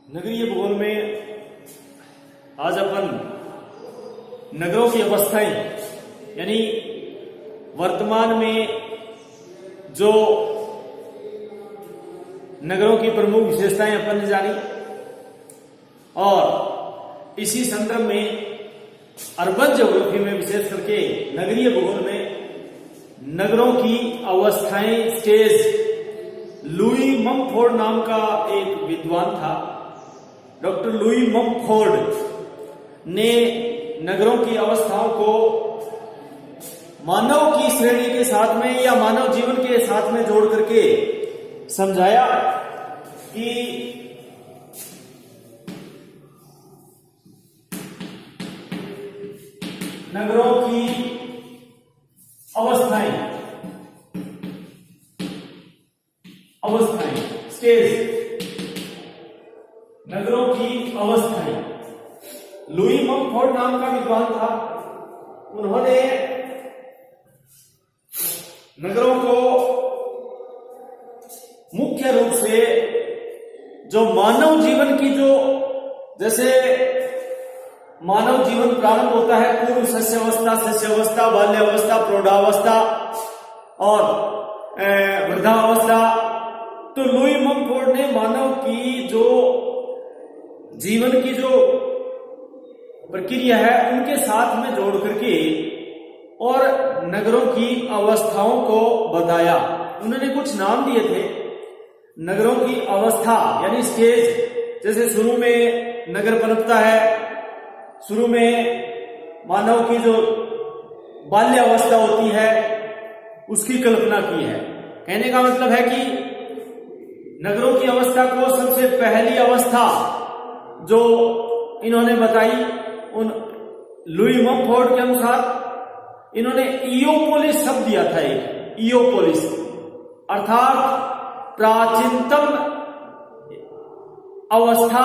नगरीय भूगोल में आज अपन नगरों की अवस्थाएं यानी वर्तमान में जो नगरों की प्रमुख विशेषताएं अपन ने जानी और इसी संदर्भ में अर्बन ज्योग्राफी में विशेष करके नगरीय भूगोल में नगरों की अवस्थाएं स्टेज लुई ममफोर्ड नाम का एक विद्वान था। डॉक्टर लुई ममफोर्ड ने नगरों की अवस्थाओं को मानव की श्रेणी के साथ में या मानव जीवन के साथ में जोड़ करके समझाया कि नगरों की अवस्थाएं स्टेज नगरों की अवस्थाएं लुई ममफोर्ड नाम का विद्वान था। उन्होंने नगरों को मुख्य रूप से जो मानव जीवन की जो जैसे मानव जीवन प्रारंभ होता है पूर्व शिष्यावस्था, बाल्यावस्था, प्रौढ़ावस्था और वृद्धावस्था, तो लुई ममफोर्ड ने मानव की जो जीवन की जो प्रक्रिया है उनके साथ में जोड़ करके और नगरों की अवस्थाओं को बताया। उन्होंने कुछ नाम दिए थे नगरों की अवस्था यानी स्टेज। जैसे शुरू में नगर पनपता है, शुरू में मानव की जो बाल्यावस्था होती है उसकी कल्पना की है। कहने का मतलब है कि नगरों की अवस्था को सबसे पहली अवस्था जो इन्होंने बताई उन लुई ममफोर्ड के अनुसार इन्होंने इयोपोलिस शब्द दिया था। एक इयोपोलिस अर्थात प्राचीनतम अवस्था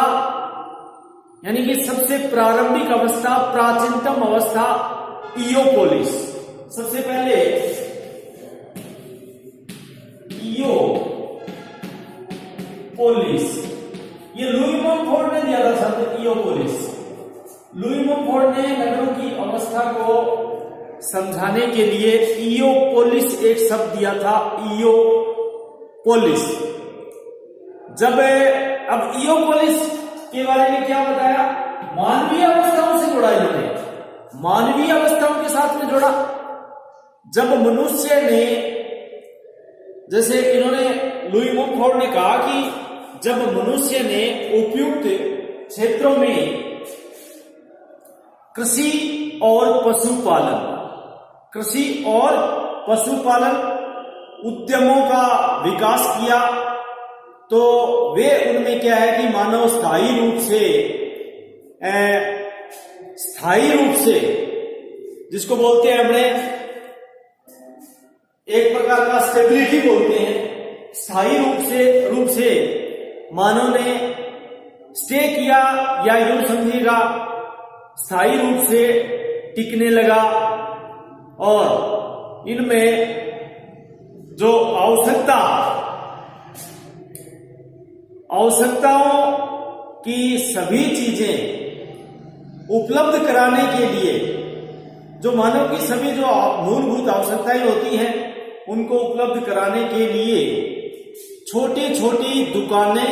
यानी कि सबसे प्रारंभिक अवस्था, प्राचीनतम अवस्था इयोपोलिस। सबसे पहले इयोपोलिस ये लुई ममफोर्ड ने दिया था शब्द इयोपोलिस। लुई ममफोर्ड ने नगरों की अवस्था को समझाने के लिए इयोपोलिस एक शब्द दिया था, इयोपोलिस। जब अब इयोपोलिस के बारे में क्या बताया, मानवीय अवस्थाओं से जोड़ा इन्होंने, मानवीय अवस्थाओं के साथ में जोड़ा। जब मनुष्य ने, जैसे इन्होंने लुई ममफोर्ड ने कहा कि जब मनुष्य ने उपयुक्त क्षेत्रों में कृषि और पशुपालन उद्यमों का विकास किया तो वे उनमें क्या है कि मानव स्थायी रूप से जिसको बोलते हैं हमने एक प्रकार का स्टेबिलिटी बोलते हैं, स्थायी रूप से मानव ने स्टे किया या यूं समझिएगा स्थायी रूप से टिकने लगा और इनमें जो आवश्यकताओं की सभी चीजें उपलब्ध कराने के लिए जो मानव की सभी जो मूलभूत आवश्यकताएं होती हैं उनको उपलब्ध कराने के लिए छोटी छोटी दुकानें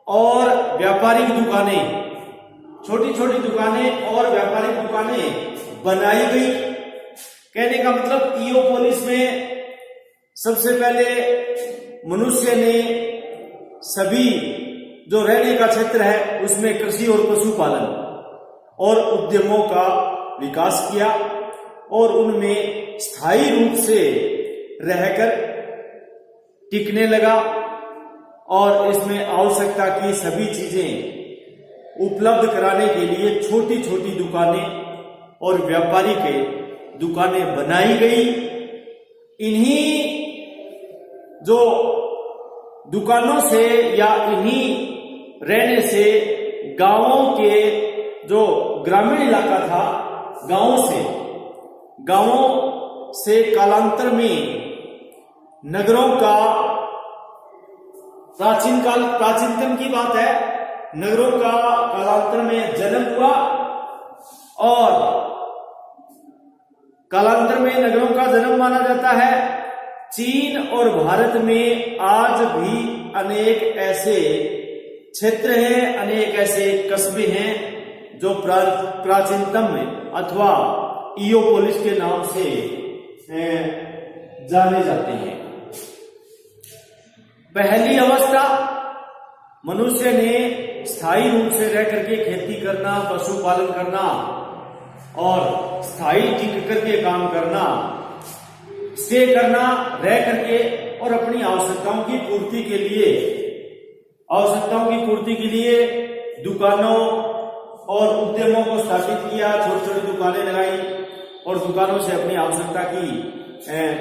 और व्यापारिक दुकानें बनाई गई। कहने का मतलब इयोपोलिस में सबसे पहले मनुष्य ने सभी जो रहने का क्षेत्र है उसमें कृषि और पशुपालन और उद्यमों का विकास किया और उनमें स्थायी रूप से रहकर टिकने लगा और इसमें आवश्यकता की सभी चीजें उपलब्ध कराने के लिए छोटी छोटी दुकानें और व्यापारिक दुकानें बनाई गई। इन्हीं जो दुकानों से या इन्हीं रहने से गांवों के जो ग्रामीण इलाका था गांवों से कालांतर में नगरों का प्राचीनतम की बात है नगरों का कालांतर में जन्म हुआ और कालांतर में नगरों का जन्म माना जाता है। चीन और भारत में आज भी अनेक ऐसे क्षेत्र हैं, अनेक ऐसे कस्बे हैं जो प्राचीनतम अथवा ईओपोलिस के नाम से जाने जाते हैं। पहली अवस्था, मनुष्य ने स्थायी रूप से रह करके खेती करना, पशुपालन करना और स्थायी टिक करके काम करना, स्टे करना, रह करके और अपनी आवश्यकताओं की पूर्ति के लिए दुकानों और उद्यमों को स्थापित किया, छोटी छोटी दुकानें लगाई और दुकानों से अपनी आवश्यकता की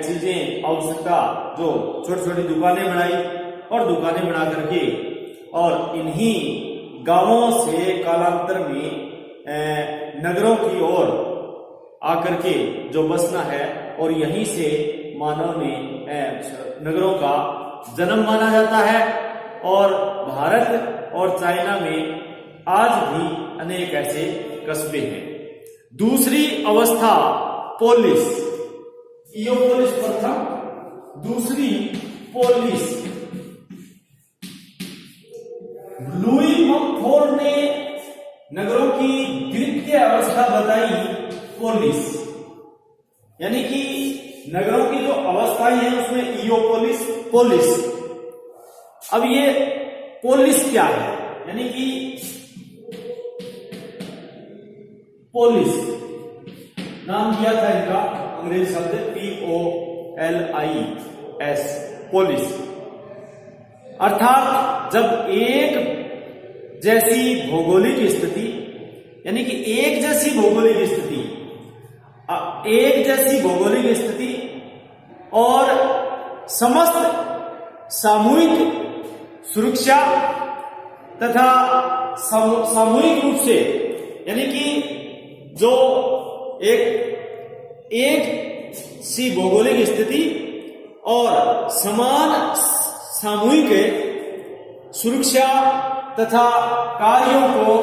चीजें, आवश्यकता जो छोटी छोटी दुकानें बनाई और दुकानें बना करके और इन्हीं गांवों से कालांतर में नगरों की ओर आकर के जो बसना है और यहीं से मानव ने नगरों का जन्म माना जाता है। और भारत और चाइना में आज भी अनेक ऐसे कस्बे हैं। दूसरी अवस्था पोलिस, ईओपोलिस प्रथम, दूसरी पोलिस। लुई मकफोर्ड ने नगरों की द्वितीय अवस्था बताई पोलिस, यानी कि नगरों की जो अवस्थाएं हैं उसमें ईओपोलिस, पोलिस। अब ये पोलिस क्या है, यानी कि पोलिस नाम दिया था इनका, अंग्रेजी शब्द POLIS, पोलिस। अर्थात जब एक जैसी भौगोलिक स्थिति, यानी कि एक जैसी भौगोलिक स्थिति और समस्त सामूहिक सुरक्षा तथा सामूहिक रूप से, यानी कि जो एक सी भौगोलिक स्थिति और समान सामूहिक सुरक्षा तथा कार्यों को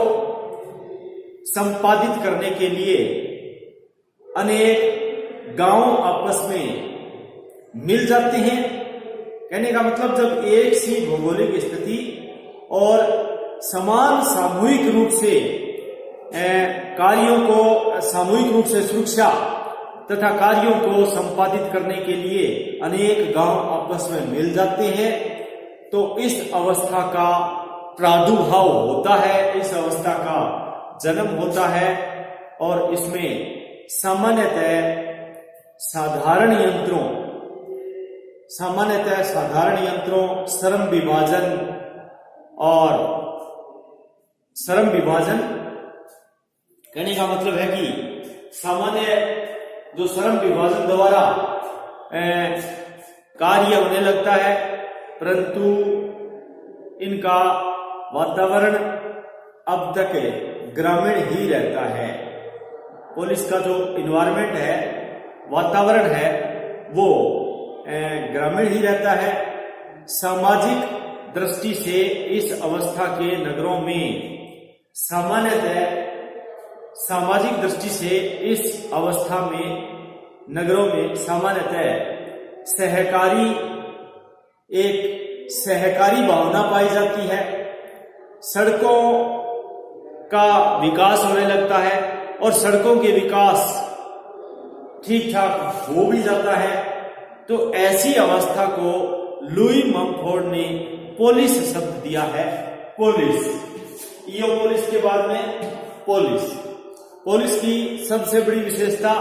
संपादित करने के लिए अनेक गांव आपस में मिल जाते हैं। कहने का मतलब जब एक सी भौगोलिक स्थिति और समान सामूहिक रूप से कार्यों को, सामूहिक रूप से सुरक्षा तथा कार्यों को संपादित करने के लिए अनेक गांव आपस में मिल जाते हैं, तो इस अवस्था का प्रादुर्भाव होता है, इस अवस्था का जन्म होता है। और इसमें सामान्यतः साधारण यंत्रों, श्रम विभाजन कहने का मतलब है कि सामान्य जो श्रम विभाजन द्वारा कार्य होने लगता है, परंतु इनका वातावरण अब तक ग्रामीण ही रहता है। पोलिस का जो इन्वायरमेंट है, वातावरण है, वो ग्रामीण ही रहता है। सामाजिक दृष्टि से इस अवस्था के नगरों में सामाजिक दृष्टि से इस अवस्था में नगरों में सामान्यतः सहकारी भावना पाई जाती है। सड़कों का विकास होने लगता है और सड़कों के विकास ठीक ठाक हो भी जाता है। तो ऐसी अवस्था को लुई मकफोर्ड ने पोलिस शब्द दिया है। पोलिस, ईओपोलिस के बाद में पोलिस की सबसे बड़ी विशेषता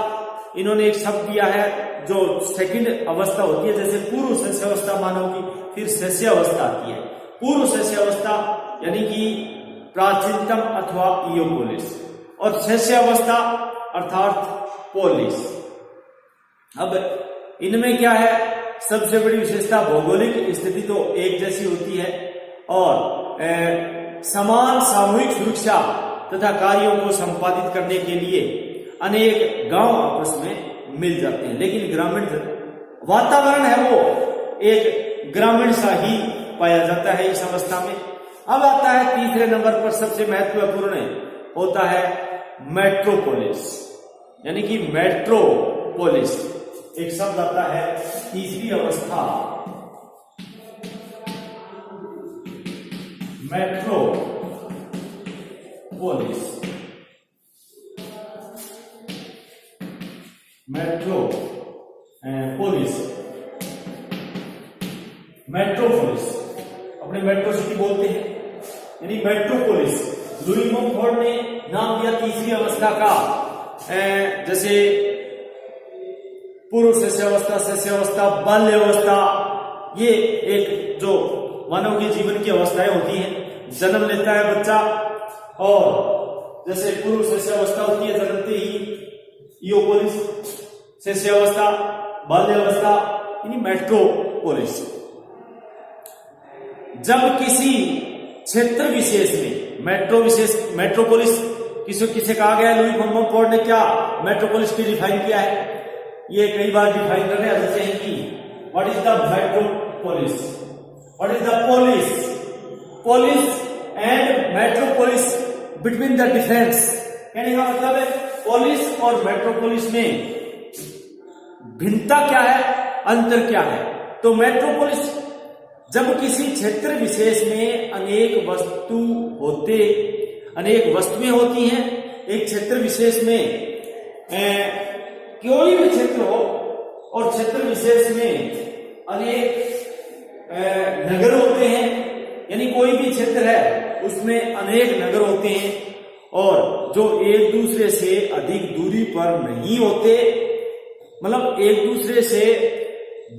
इन्होंने एक शब्द दिया है जो सेकंड अवस्था होती है। जैसे पूर्व शस्य अवस्था मानव की, फिर शस्य अवस्था आती है। पूर्व शस्य अवस्था यानी कि प्राचीनतम अथवा ईओपोलिस, और शस्य अवस्था अर्थात पोलिस। अब इनमें क्या है, सबसे बड़ी विशेषता भौगोलिक स्थिति तो एक जैसी होती है और समान सामूहिक सुरक्षा तथा कार्यों को संपादित करने के लिए अनेक गांव आपस में मिल जाते हैं। लेकिन ग्रामीण वातावरण है वो एक ग्रामीण सा ही पाया जाता है इस अवस्था में। अब आता है तीसरे नंबर पर सबसे महत्वपूर्ण होता है मेट्रोपोलिस, यानी कि मेट्रोपोलिस एक शब्द आता है तीसरी अवस्था, मेट्रोपोलिस, मेट्रोपोलिस अपने मेट्रो सिटी बोलते हैं, यानी मेट्रोपोलिस। लुई मोंफोर्ट ने नाम दिया तीसरी अवस्था का, जैसे पूर्व शिष्यावस्था, शिष्यावस्था, बाल्यावस्था, ये एक जो मानव के जीवन की अवस्थाएं होती हैं। जन्म लेता है बच्चा और जैसे पूर्व शिष्यावस्था होती है, जन्मते ही इयोपोलिस, शिष्यावस्था, बाल्यावस्था, यानी मेट्रोपोलिस। जब किसी क्षेत्र विशेष में मेट्रोपोलिस किसे कहा गया है, लुई मोंफोर्ट ने क्या मेट्रोपोलिस की डिफाइन किया है, ये कई बार डिफाइन करने आ जाते हैं कि what is the metropolis, what is the police and metropolis between the difference. कहने का मतलब है पोलिस और मेट्रोपोलिस में भिन्नता क्या है, अंतर क्या है। तो मेट्रोपोलिस जब किसी क्षेत्र विशेष में अनेक वस्तुएं होती हैं, एक क्षेत्र विशेष में कोई भी क्षेत्र हो और क्षेत्र विशेष में अनेक नगर होते हैं, यानी कोई भी क्षेत्र है उसमें अनेक नगर होते हैं और जो एक दूसरे से अधिक दूरी पर नहीं होते, मतलब एक दूसरे से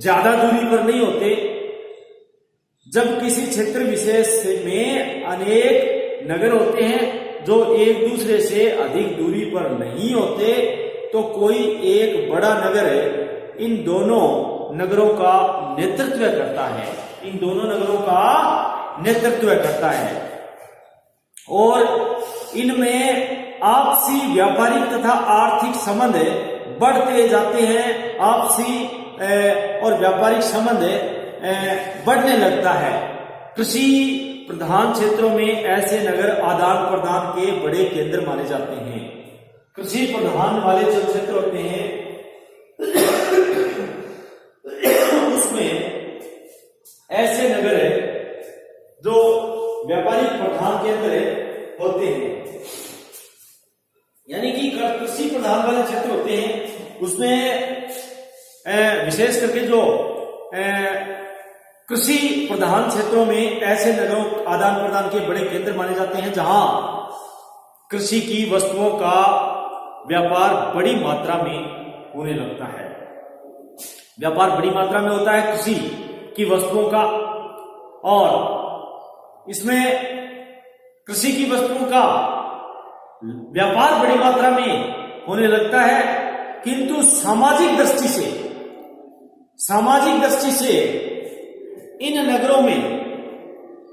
ज्यादा दूरी पर नहीं होते। जब किसी क्षेत्र विशेष में अनेक नगर होते हैं जो एक दूसरे से अधिक दूरी पर नहीं होते, तो कोई एक बड़ा नगर इन दोनों नगरों का नेतृत्व करता है, इन दोनों नगरों का नेतृत्व करता है और इनमें आपसी व्यापारिक तथा आर्थिक संबंध बढ़ते जाते हैं, आपसी और व्यापारिक संबंध बढ़ने लगता है। कृषि प्रधान क्षेत्रों में ऐसे नगर आदान प्रदान के बड़े केंद्र माने जाते हैं। कृषि प्रधान वाले जो क्षेत्र होते हैं उसमें ऐसे नगर है जो व्यापारिक प्रधान केंद्र होते हैं, यानी कि कृषि प्रधान वाले क्षेत्र होते हैं उसमें विशेष करके जो कृषि प्रधान क्षेत्रों में ऐसे नगरों आदान प्रदान के बड़े केंद्र माने जाते हैं जहां कृषि की वस्तुओं का व्यापार बड़ी मात्रा में होने लगता है। व्यापार बड़ी मात्रा में होता है कृषि की वस्तुओं का, और इसमें कृषि की वस्तुओं का व्यापार बड़ी मात्रा में होने लगता है, किंतु सामाजिक दृष्टि से इन नगरों में,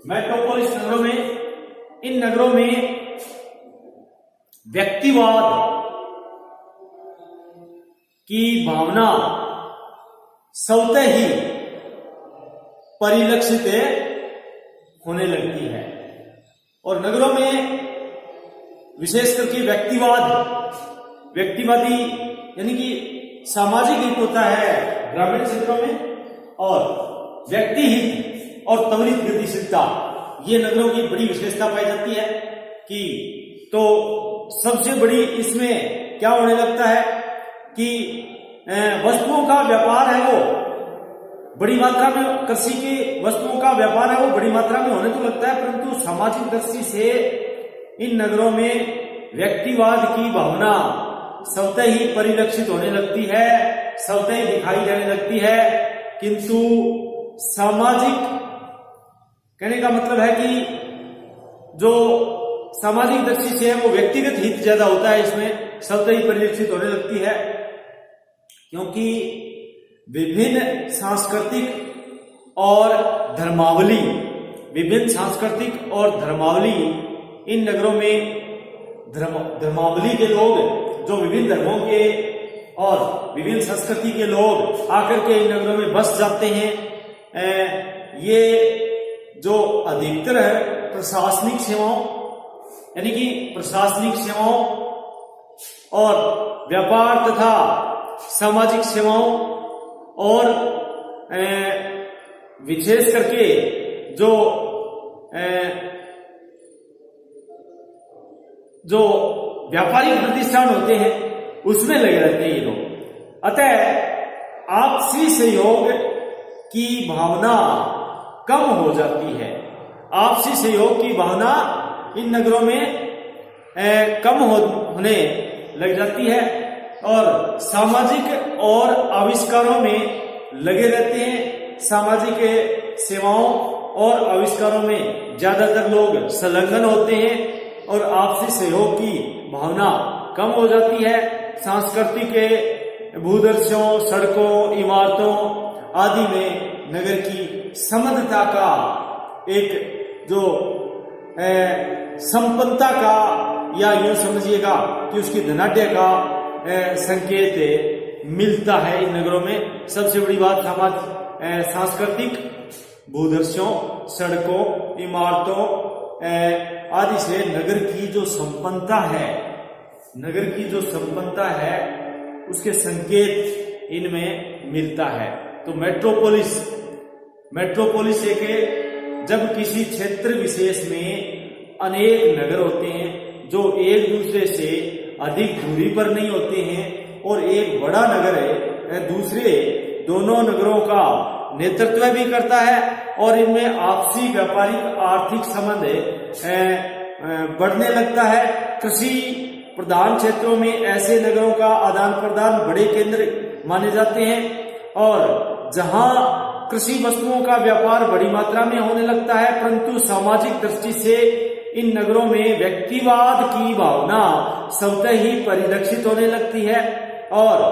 मेट्रोपोलिस नगरों में, इन नगरों में व्यक्तिवाद की भावना स्वतः ही परिलक्षित होने लगती है और नगरों में विशेष करके व्यक्तिवादी यानी कि सामाजिक हित होता है ग्रामीण क्षेत्रों में, और व्यक्ति हित और त्वरित गतिशीलता ये नगरों की बड़ी विशेषता पाई जाती है। कि तो सबसे बड़ी इसमें क्या होने लगता है कि वस्तुओं का व्यापार है वो बड़ी मात्रा में, कृषि की वस्तुओं का व्यापार है वो बड़ी मात्रा में होने तो लगता है, परंतु सामाजिक दृष्टि से इन नगरों में व्यक्तिवाद की भावना स्वतः ही परिलक्षित होने लगती है, स्वतः ही दिखाई देने लगती है। किंतु सामाजिक, कहने का मतलब है कि जो सामाजिक दृष्टि से है वो व्यक्तिगत हित ज्यादा होता है, इसमें स्वतः ही परिलक्षित होने लगती है, क्योंकि विभिन्न सांस्कृतिक और धर्मावली इन नगरों में धर्मावली के लोग, जो विभिन्न धर्मों के और विभिन्न संस्कृति के लोग आकर के इन नगरों में बस जाते हैं, ये जो अधिकतर है प्रशासनिक सेवाओं, यानी कि प्रशासनिक सेवाओं और व्यापार तथा सामाजिक सेवाओं और विशेष करके जो व्यापारिक प्रतिष्ठान होते हैं उसमें लगे रहते हैं ये लोग। अतः आपसी सहयोग की भावना कम हो जाती है। आपसी सहयोग की भावना इन नगरों में कम होने लग जाती है और सामाजिक और आविष्कारों में लगे रहते हैं। सामाजिक सेवाओं और आविष्कारों में ज्यादातर लोग संलग्न होते हैं और आपसी सहयोग की भावना कम हो जाती है। सांस्कृतिक भूदृश्यों, सड़कों, इमारतों आदि में नगर की समृद्धता का एक जो संपन्नता का या यूं समझिएगा कि उसकी धनाढ्य का संकेत मिलता है इन नगरों में। सबसे बड़ी बात सांस्कृतिक भूदृश्यों, सड़कों, इमारतों आदि से नगर की जो संपन्नता है, नगर की जो संपन्नता है उसके संकेत इनमें मिलता है। तो मेट्रोपोलिस एक जब किसी क्षेत्र विशेष में अनेक नगर होते हैं जो एक दूसरे से अधिक दूरी पर नहीं होते हैं और एक बड़ा नगर है दूसरे दोनों नगरों का नेतृत्व भी करता है और इनमें आपसी व्यापारिक आर्थिक संबंध बढ़ने लगता है। कृषि प्रधान क्षेत्रों में ऐसे नगरों का आदान प्रदान बड़े केंद्र माने जाते हैं और जहां कृषि वस्तुओं का व्यापार बड़ी मात्रा में होने लगता है, परंतु सामाजिक दृष्टि से इन नगरों में व्यक्तिवाद की भावना स्वतः ही परिलक्षित होने लगती है और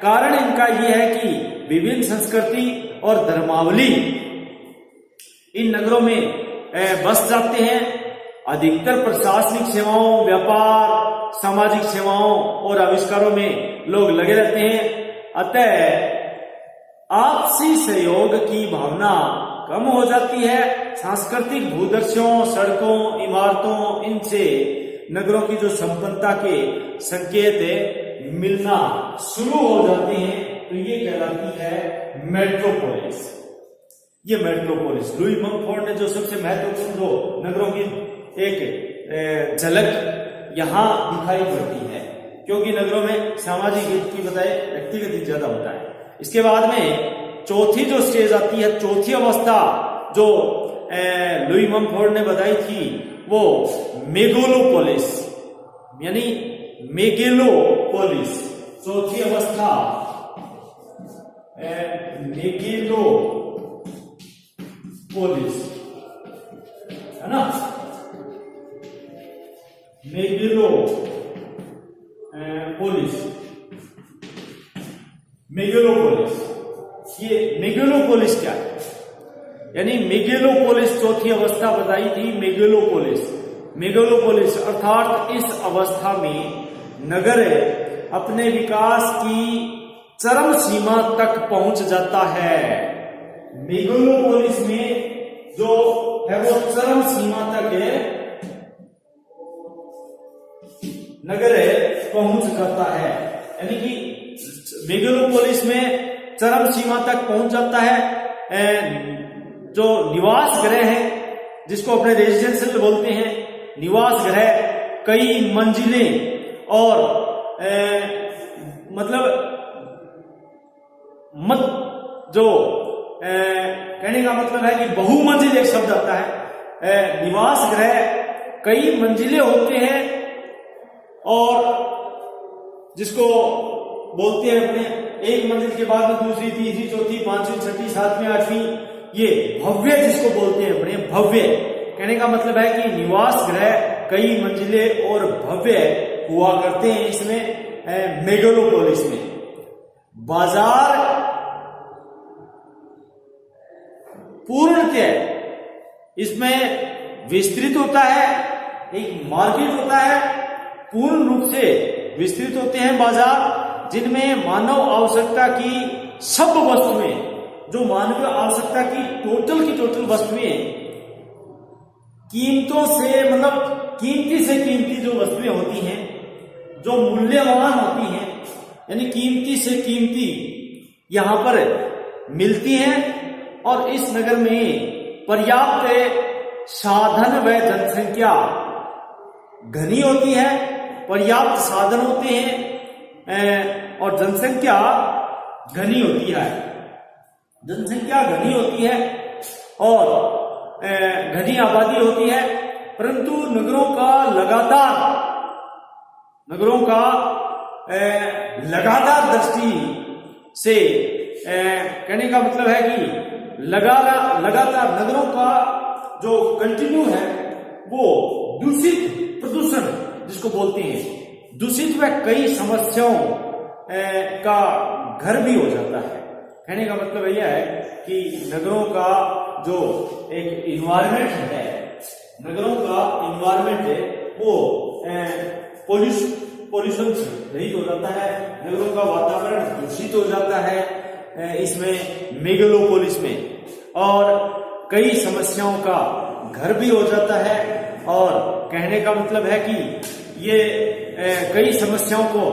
कारण इनका यह है कि विभिन्न संस्कृति और धर्मावली इन नगरों में बस जाते हैं। अधिकतर प्रशासनिक सेवाओं, व्यापार, सामाजिक सेवाओं और आविष्कारों में लोग लगे रहते हैं। अतः आपसी सहयोग की भावना कम हो जाती है। सांस्कृतिक भूदृश्यों, सड़कों, इमारतों इनसे नगरों की जो संपन्नता के संकेत मिलना शुरू हो जाते हैं। तो ये कहलाती है मेट्रोपोलिस। ये मेट्रोपोलिस लुई मंगफोर्ड ने जो सबसे महत्वपूर्ण जो नगरों की एक झलक यहां दिखाई पड़ती है, क्योंकि नगरों में सामाजिक हित की बजाय व्यक्तिगत हित ज्यादा होता है। इसके बाद में चौथी जो स्टेज आती है, चौथी अवस्था जो लुई मंगफोर्ड ने बताई थी वो मेगालोपोलिस, यानी मेगालोपोलिस। चौथी अवस्था मेगालोपोलिस है ना, मेगालोपोलिस। ये मेगालोपोलिस क्या है? यानी मेगालोपोलिस चौथी अवस्था बताई थी। मेगालोपोलिस अर्थात इस अवस्था में नगर अपने विकास की चरम सीमा तक पहुंच जाता है। मेगालोपोलिस में जो है वो चरम सीमा तक नगर पहुंच जाता है, यानी कि मेगालोपोलिस में चरम सीमा तक पहुंच जाता है। जो निवास गृह है, जिसको अपने रेजिडेंशियल बोलते हैं, निवास गृह कई मंजिलें और कहने का मतलब है कि बहुमंजिल एक शब्द आता है। निवास गृह कई मंजिलें होते हैं और जिसको बोलते हैं अपने एक मंजिल के बाद में दूसरी, तीसरी, चौथी, पांचवी, छठी, सातवीं, आठवीं, ये भव्य जिसको बोलते हैं अपने भव्य। कहने का मतलब है कि निवास गृह कई मंजिले और भव्य हुआ करते हैं इसमें मेगालोपोलिस में। बाजार पूर्णतः इसमें विस्तृत होता है, एक मार्केट होता है, पूर्ण रूप से विस्तृत होते हैं बाजार जिनमें मानव आवश्यकता की सब वस्तुएं जो मानवीय आवश्यकता की टोटल वस्तुएं कीमतों से मतलब कीमती से कीमती जो वस्तुएं होती हैं, जो मूल्यवान होती हैं, यानी कीमती से कीमती यहां पर मिलती हैं। और इस नगर में पर्याप्त साधन व जनसंख्या घनी होती है, पर्याप्त साधन होते हैं और जनसंख्या घनी होती है। जनसंख्या घनी होती है और घनी आबादी होती है, परंतु नगरों का लगातार दृष्टि से कहने का मतलब है कि लगातार नगरों का जो कंटिन्यू है वो दूषित प्रदूषण जिसको बोलते हैं, दूषित व कई समस्याओं का घर भी हो जाता है। कहने का मतलब यह है कि नगरों का जो एक इन्वायरमेंट है, नगरों का इन्वायरमेंट है वो पोल्यूशन से रहित हो जाता है, नगरों का वातावरण दूषित हो जाता है इसमें मेगालोपोलिस में, और कई समस्याओं का घर भी हो जाता है। और कहने का मतलब है कि ये कई समस्याओं को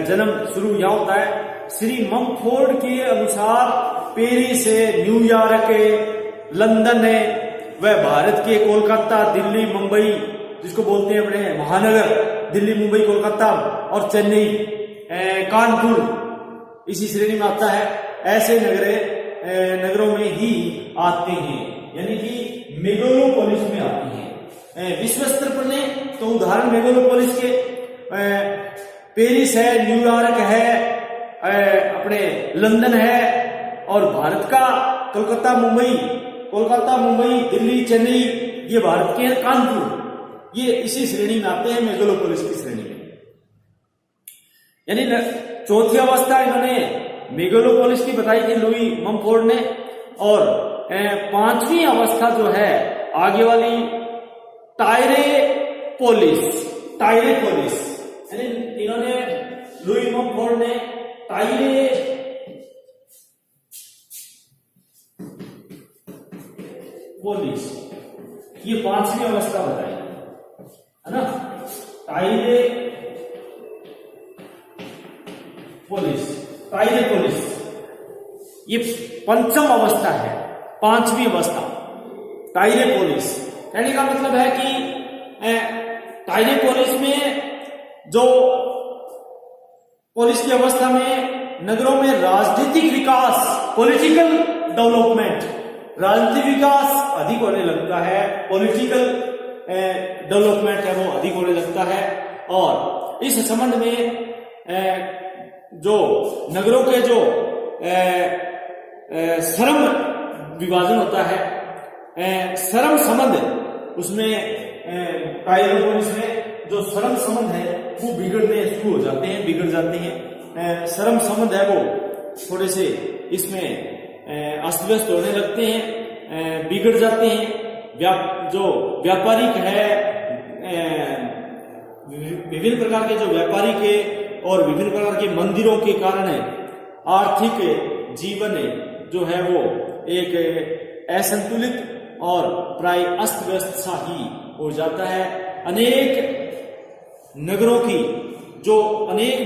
जन्म शुरू यहाँ होता है। श्री ममफोर्ड के अनुसार पेरिस है, न्यूयॉर्क है, लंदन है व भारत के कोलकाता, दिल्ली, मुंबई जिसको बोलते हैं अपने महानगर, दिल्ली, मुंबई, कोलकाता और चेन्नई, कानपुर इसी श्रेणी में आता है। ऐसे नगरों में ही आते हैं, यानी कि मेगालोपोलिस में आते हैं। विश्व स्तर पर ने तो उदाहरण मेगालोपोलिस के पेरिस है, न्यूयॉर्क है, अपने लंदन है, और भारत का कोलकाता, मुंबई, दिल्ली, चेन्नई, ये भारत के हैं, कानपुर, ये इसी श्रेणी में आते हैं, मेगालोपोलिस की श्रेणी में। यानी चौथी अवस्था इन्होंने मेगालोपोलिस की बताई थी लुई ममफोर्ड ने, और पांचवी अवस्था जो है आगे वाली टायरेपोलिस, यानी इन्होंने लुई ममफोर्ड ने टायरेपोलिस ये पांचवी अवस्था बताई है ना, टायरेपोलिस ये पंचम अवस्था है, पांचवी अवस्था टायरेपोलिस। कहने का मतलब है कि टायरेपोलिस में जो पोलिस की अवस्था में नगरों में राजनीतिक विकास, पॉलिटिकल डेवलपमेंट, राजनीतिक विकास अधिक होने लगता है, पॉलिटिकल डेवलपमेंट है वो अधिक होने लगता है। और इस संबंध में जो नगरों के जो श्रम विभाजन होता है, श्रम संबंध उसमें टायरेपोलिस में जो श्रम संबंध है वो बिगड़ने शुरू हो जाते हैं, बिगड़ जाते हैं। श्रम संबंध है वो थोड़े से इसमें अस्त व्यस्त होने लगते हैं, बिगड़ जाते हैं। जो व्यापारिक है, विभिन्न प्रकार के जो व्यापारिक है और विभिन्न प्रकार के मंदिरों के कारण आर्थिक जीवन जो है वो एक असंतुलित और प्राय अस्त व्यस्त सा ही हो जाता है। अनेक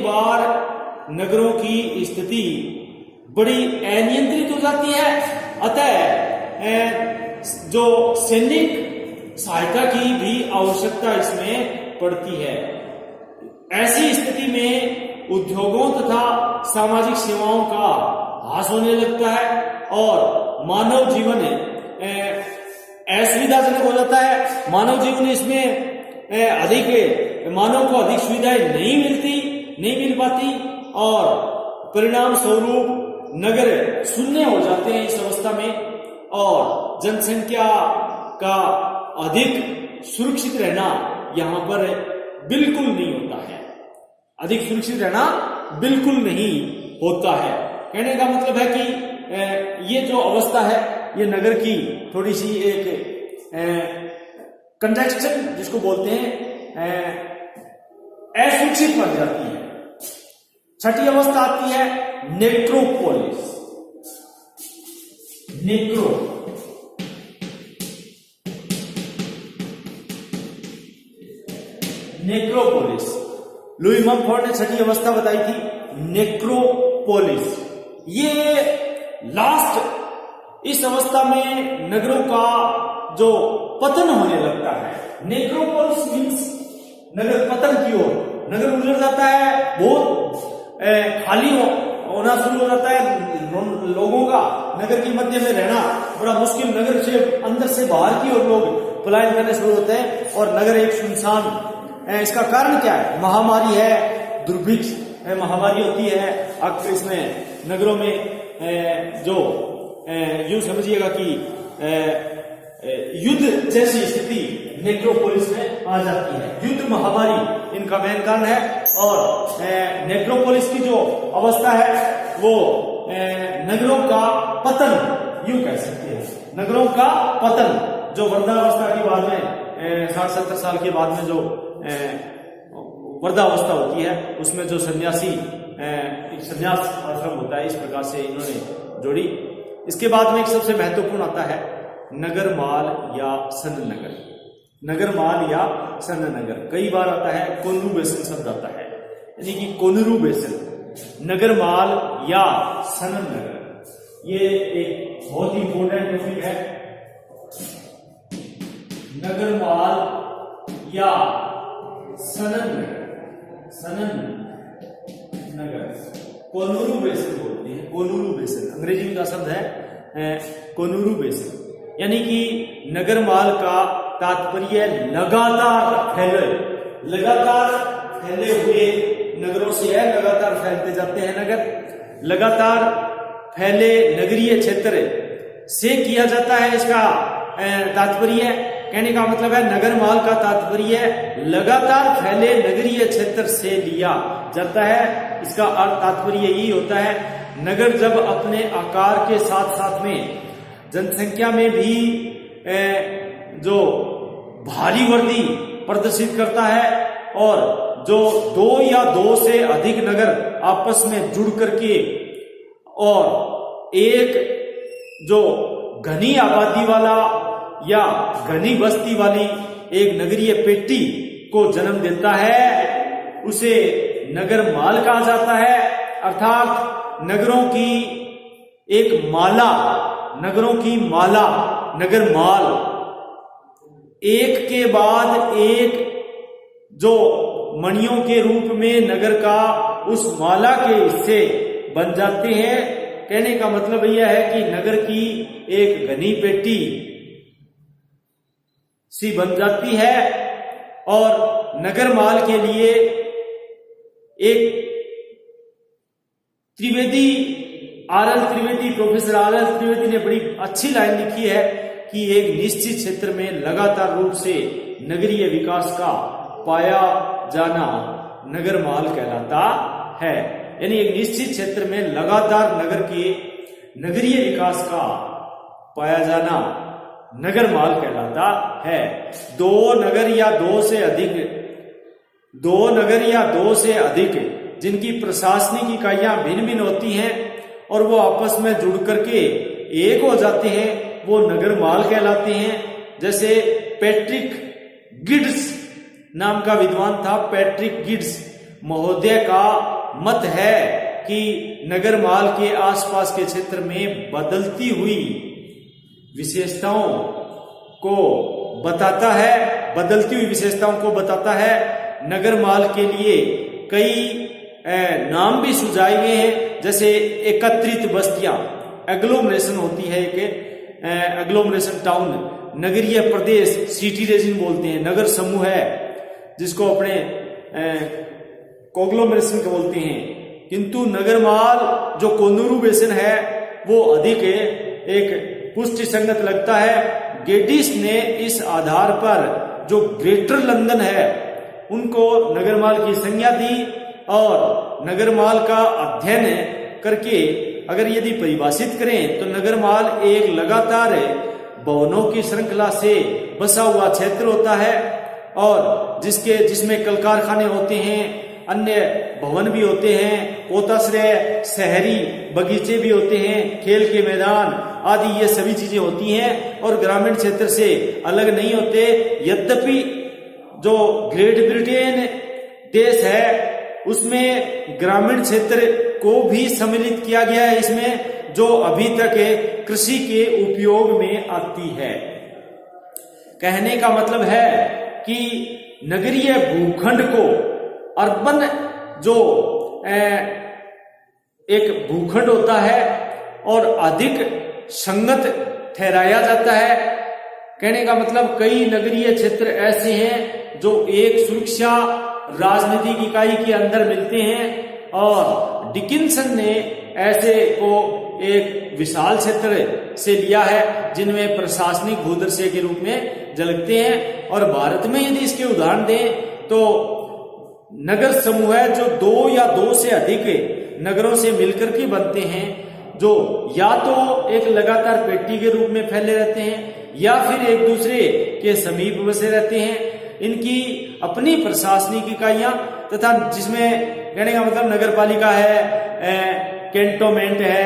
बार नगरों की स्थिति बड़ी अनियंत्रित हो जाती है, अतः जो सैनिक सहायता की भी आवश्यकता इसमें पड़ती है। ऐसी स्थिति में उद्योगों तथा सामाजिक सेवाओं का ह्रास होने लगता है और मानव जीवन असुविधाजनक हो जाता है। मानव जीवन इसमें मानव को अधिक सुविधाएं नहीं मिल पाती और परिणाम स्वरूप नगर शून्य हो जाते हैं इस अवस्था में, और जनसंख्या का अधिक सुरक्षित रहना यहाँ पर बिल्कुल नहीं होता है, अधिक सुरक्षित रहना बिल्कुल नहीं होता है। कहने का मतलब है कि ये जो अवस्था है ये नगर की थोड़ी सी एक कंजक्शन जिसको बोलते हैं असुरक्षित बन जाती है। छठी अवस्था आती है नेक्रोपोलिस। नेक्रोपोलिस। लुई ममफोर्ड ने छठी अवस्था बताई थी नेक्रोपोलिस। ये लास्ट इस अवस्था में नगरों का जो पतन होने लगता है। नेक्रोपोलिस मीन्स नगर पतन की ओर, नगर उजड़ जाता है, बहुत खाली होना शुरू हो जाता है, लोगों का नगर के मध्य में रहना बड़ा मुश्किल, नगर से अंदर से बाहर की ओर लोग पलायन करने शुरू होते हैं और नगर एक सुनसान। इसका कारण क्या है? महामारी है, दुर्भिक्ष महामारी होती है। अब इसमें नगरों में जो यूं समझिएगा कि युद्ध जैसी स्थिति नेक्रोपोलिस में आ जाती है। युद्ध महामारी इनका मेन कारण है। और नेक्रोपोलिस की जो अवस्था है वो नगरों का पतन यूं कह सकते हैं। नगरों का पतन जो वृद्धावस्था के बाद में 60-70 साल के बाद में जो वृद्धावस्था होती है उसमें जो सन्यासी सन्यास आश्रम होता है, इस प्रकार से इन्होंने जोड़ी। इसके बाद में एक सबसे महत्वपूर्ण आता है नगरमाल या सन्न नगर। नगरमाल या सन्न नगर कई बार आता है, कोनुरुबेसन शब्द आता है, यानी कि कोनुरुबेसन, नगरमाल या सन्न नगर। ये एक बहुत ही इंपोर्टेंट टॉपिक है। नगरमाल या सनन नगर, कोनुरुबेसन बोलते हैं। कोनुरुबेसन अंग्रेजी में का शब्द है कोनुरुबेसन, यानी कि नगरमाल का तात्पर्य लगातार फैले हुए नगरों से है। लगातार फैलते जाते हैं नगर, लगातार फैले नगरीय क्षेत्र से किया जाता है। इसका तात्पर्य कहने का मतलब है नगरमाल का तात्पर्य लगातार फैले नगरीय क्षेत्र से लिया जाता है। इसका तात्पर्य यही होता है, नगर जब अपने आकार के साथ साथ में जनसंख्या में भी जो भारी वृद्धि प्रदर्शित करता है और जो दो या दो से अधिक नगर आपस में जुड़ करके और एक जो घनी आबादी वाला या घनी बस्ती वाली एक नगरीय पेटी को जन्म देता है, उसे नगरमाल कहा जाता है। अर्थात नगरों की एक माला, नगरों की माला, नगरमाल, एक के बाद एक जो मणियों के रूप में नगर का उस माला के हिस्से बन जाते हैं। कहने का मतलब यह है कि नगर की एक घनी पेटी सी बन जाती है और नगरमाल के लिए एक प्रोफेसर आर.एल. त्रिवेदी ने बड़ी अच्छी लाइन लिखी है कि एक निश्चित क्षेत्र में लगातार रूप से नगरीय विकास का पाया जाना नगरमाल कहलाता है। यानी एक निश्चित क्षेत्र में लगातार नगर के नगरीय विकास का पाया जाना नगरमाल कहलाता है। दो नगर या दो से अधिक जिनकी प्रशासनिक इकाइयां भिन्न भिन्न होती हैं और वो आपस में जुड़ करके एक हो जाते हैं, वो नगरमाल कहलाते हैं। जैसे पैट्रिक गिड्स नाम का विद्वान था, पैट्रिक गिड्स महोदय का मत है कि नगरमाल के आसपास के क्षेत्र में बदलती हुई विशेषताओं को बताता है। नगरमाल के लिए कई नाम भी सुझाए गए हैं, जैसे एकत्रित बस्तियां, एग्लोमरेशन होती है, एक एग्लोमरेशन टाउन, नगरीय प्रदेश, सिटी रीजन बोलते हैं, नगर समूह है जिसको अपने कोग्लोमरेशन बोलते हैं। किंतु नगरमाल जो कोनुरुबेसन है वो अधिक एक पुष्टि संगत लगता है। गेडिस ने इस आधार पर जो ग्रेटर लंदन है उनको नगरमाल की संज्ञा दी और नगरमाल का अध्ययन करके अगर यदि परिभाषित करें तो नगरमाल एक लगातार भवनों की श्रृंखला से बसा हुआ क्षेत्र होता है और जिसमें कल कारखाने होते हैं अन्य भवन भी होते हैं, पोताश्रय, शहरी बगीचे भी होते हैं, खेल के मैदान आदि ये सभी चीजें होती हैं और ग्रामीण क्षेत्र से अलग नहीं होते। यद्यपि जो ग्रेट ब्रिटेन देश है उसमें ग्रामीण क्षेत्र को भी सम्मिलित किया गया है इसमें, जो अभी तक कृषि के उपयोग में आती है। कहने का मतलब है कि नगरीय भूखंड को अर्बन जो एक भूखंड होता है और अधिक संगत ठहराया जाता है। कहने का मतलब कई नगरीय क्षेत्र ऐसे हैं जो एक सुरक्षा राजनीतिक इकाई के अंदर मिलते हैं और डिकिंसन ने ऐसे को एक विशाल क्षेत्र से लिया है जिनमें प्रशासनिक भूदृश्य के रूप में झलकते हैं। और भारत में यदि इसके उदाहरण दें तो नगर समूह है जो 2 या 2 से अधिक नगरों से मिलकर के बनते हैं, जो या तो एक लगातार पेटी के रूप में फैले रहते हैं या फिर एक दूसरे के समीप बसे रहते हैं। इनकी अपनी प्रशासनिक इकाइयां तथा जिसमें कहने का मतलब नगर पालिका है, कैंटोनमेंट है,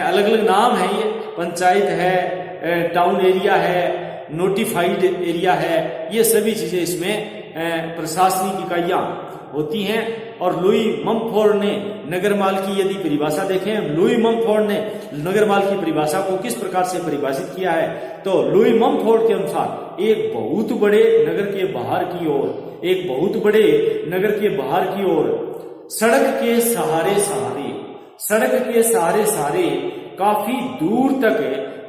अलग अलग नाम है, ये पंचायत है, टाउन एरिया है, नोटिफाइड एरिया है, ये सभी चीजें इसमें प्रशासनिक इकाइयां होती हैं। और लुई मम्फोर्ड ने नगरमाल की यदि परिभाषा देखें, लुई मम्फोर्ड ने नगरमाल की परिभाषा को किस प्रकार से परिभाषित किया है, तो लुई मम्फोर्ड के अनुसार एक बहुत बड़े नगर के बाहर की ओर, एक बहुत बड़े नगर के बाहर की ओर सड़क के सहारे सहारे काफी दूर तक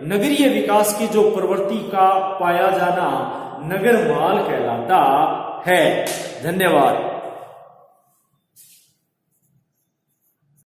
नगरीय विकास की जो प्रवृत्ति का पाया जाना नगरमाल कहलाता है। धन्यवाद।